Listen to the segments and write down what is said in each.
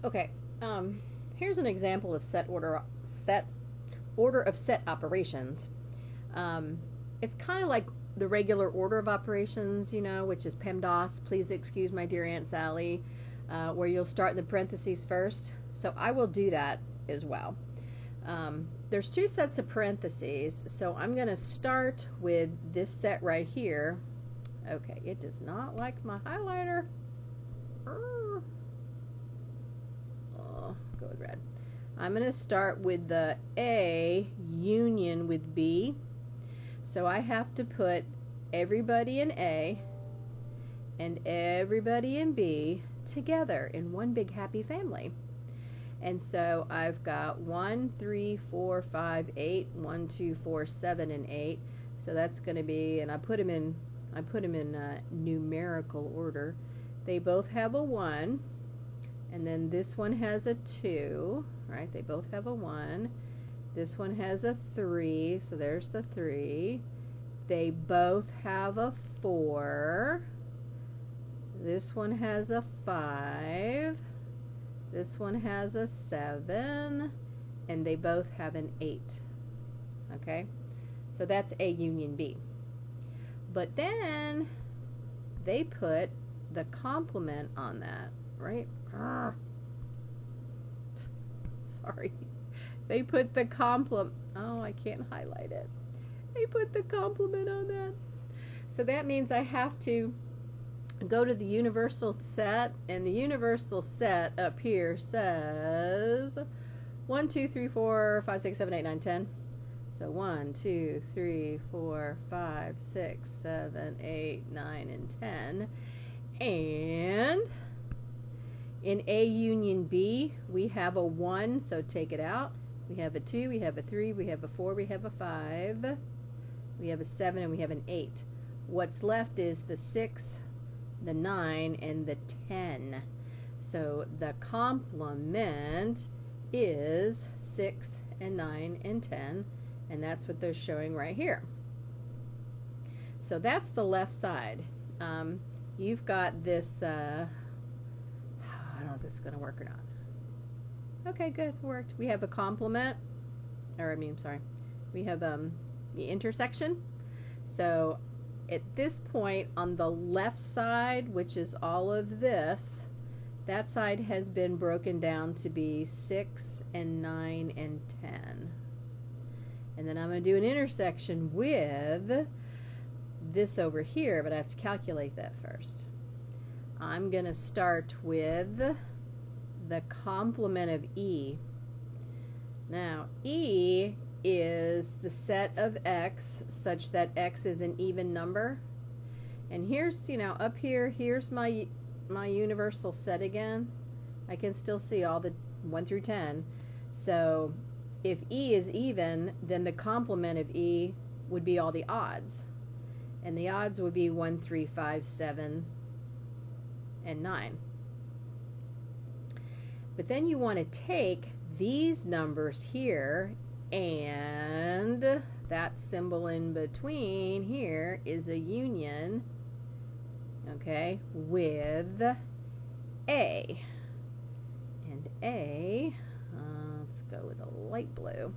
Okay, here's an example of order of set operations. Um, it's kind of like the regular order of operations, which is PEMDAS. Please excuse my dear Aunt Sally, where you'll start the parentheses first. So I will do that as well. There's two sets of parentheses, so I'm going to start with this set right here. Okay, it does not like my highlighter. Go with red. I'm going to start with the A union with B. So I have to put everybody in A and everybody in B together in one big happy family. And so I've got 1, 3, 4, 5, 8, 1, 2, 4, 7, and 8. So that's going to be, and I put them in numerical order. They both have a 1. And then this one has a 2, right? They both have a 1. This one has a 3, so there's the 3. They both have a 4. This one has a 5. This one has a 7. And they both have an 8. Okay? So that's A union B. But then they put the complement on that, right? Sorry. They put the complement. Oh, I can't highlight it. They put the complement on that. So that means I have to go to the universal set, and the universal set up here says 1, 2, 3, 4, 5, 6, 7, 8, 9, 10. So 1, 2, 3, 4, 5, 6, 7, 8, 9, and 10. And in A union B, we have a 1, so take it out. We have a 2, we have a 3, we have a 4, we have a 5, we have a 7, and we have an 8. What's left is the 6, the 9, and the 10. So the complement is 6 and 9 and 10, and that's what they're showing right here. So that's the left side. You've got this, I don't know if this is going to work or not. Okay, good, worked. We have a complement, we have the intersection. So at this point on the left side, which is all of this, that side has been broken down to be 6 and 9 and 10. And then I'm going to do an intersection with this over here, but I have to calculate that first. I'm going to start with the complement of E. Now, E is the set of X such that X is an even number. And here's, up here, here's my universal set again. I can still see all the 1 through 10. So if E is even, then the complement of E would be all the odds. And the odds would be 1, 3, 5, 7, and 9. But then you want to take these numbers here, and that symbol in between here is a union, okay, with A. And A, let's go with a light blue.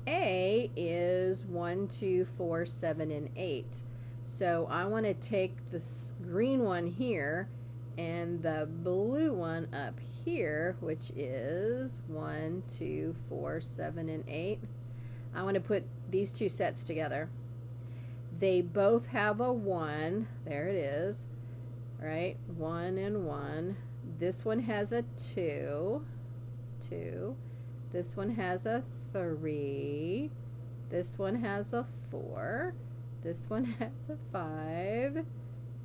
A is 1, 2, 4, 7, and 8. So I want to take this green one here and the blue one up here, which is 1, 2, 4, 7, and 8. I want to put these two sets together. They both have a 1. There it is. Right? 1 and 1. This one has a 2. 2. This one has a 3. This one has a 4. This one has a 5.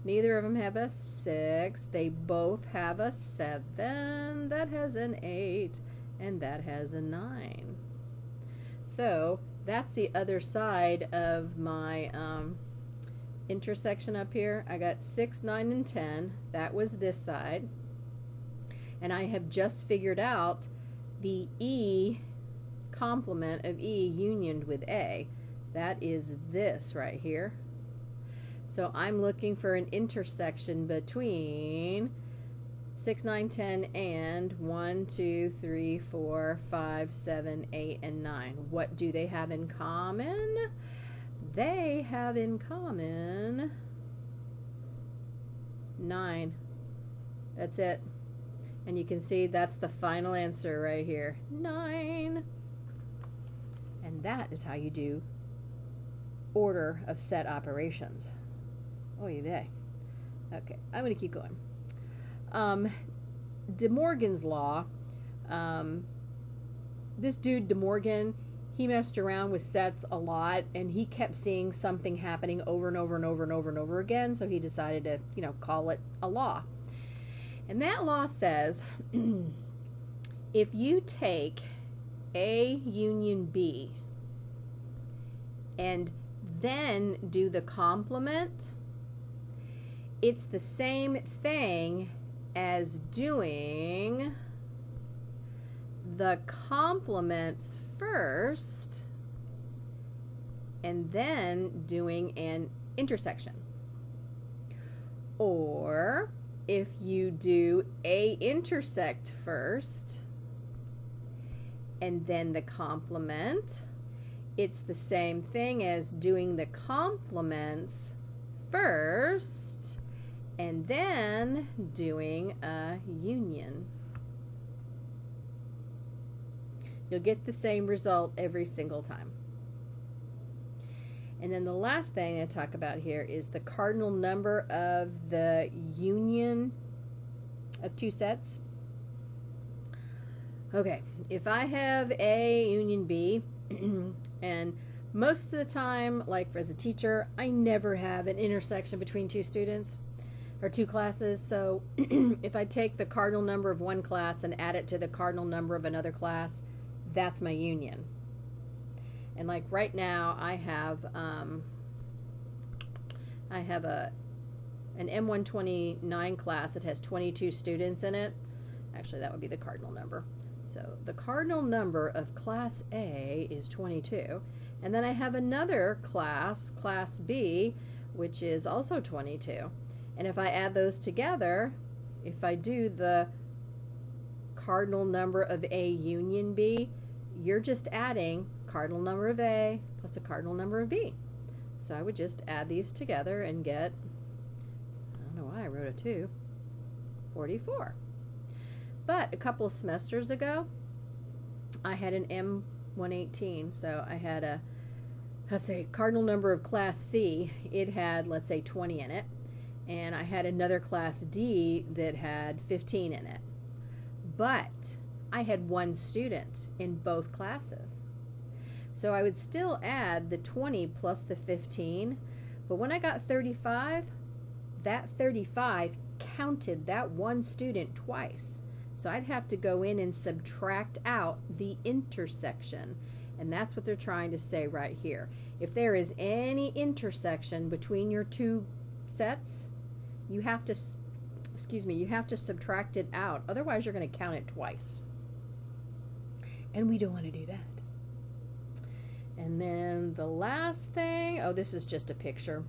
Neither of them have a 6. They both have a 7. That has an 8. And that has a 9. So that's the other side of my intersection up here. I got 6, 9, and 10. That was this side. And I have just figured out the E complement of E unioned with A. That is this right here. So I'm looking for an intersection between 6, 9, 10, and 1, 2, 3, 4, 5, 7, 8, and 9. What do they have in common? They have in common 9. That's it. And you can see that's the final answer right here. 9. And that is how you do order of set operations. Oy vey. Okay, I'm going to keep going. De Morgan's law. This dude, De Morgan, he messed around with sets a lot, and he kept seeing something happening over and over and over and over and over again, so he decided to, call it a law. And that law says, if you take A union B and then do the complement, it's the same thing as doing the complements first and then doing an intersection. Or if you do A intersect first and then the complement, it's the same thing as doing the complements first and then doing a union. You'll get the same result every single time. And then the last thing I talk about here is the cardinal number of the union of two sets. Okay, if I have A union B, and most of the time, like as a teacher, I never have an intersection between two students or two classes. So if I take the cardinal number of one class and add it to the cardinal number of another class, that's my union. And like right now, I have an M129 class that has 22 students in it. Actually, that would be the cardinal number. So the cardinal number of class A is 22. And then I have another class, class B, which is also 22. And if I add those together, if I do the cardinal number of A union B, you're just adding cardinal number of A plus the cardinal number of B. So I would just add these together and get, I don't know why I wrote a 2, 44. But a couple of semesters ago, I had an M118. So I had a, let's say, cardinal number of class C. It had, let's say, 20 in it. And I had another class D that had 15 in it. But I had one student in both classes. So I would still add the 20 plus the 15. But when I got 35, that 35 counted that one student twice. So I'd have to go in and subtract out the intersection. And that's what they're trying to say right here. If there is any intersection between your two sets, you have to, you have to subtract it out. Otherwise, you're going to count it twice. And we don't want to do that. And then the last thing, oh, this is just a picture.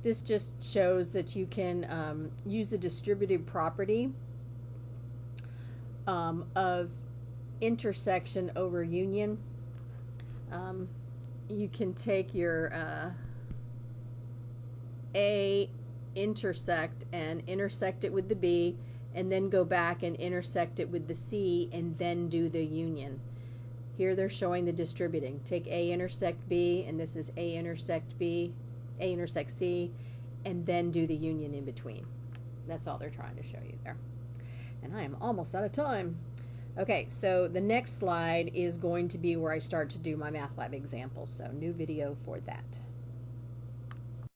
This just shows that you can use a distributive property of intersection over union. You can take your A intersect and intersect it with the B, and then go back and intersect it with the C, and then do the union. Here they're showing the distributing. Take A intersect B, and this is A intersect B, A intersect C, and then do the union in between. That's all they're trying to show you there. And I am almost out of time. Okay, so the next slide is going to be where I start to do my math lab examples. So new video for that.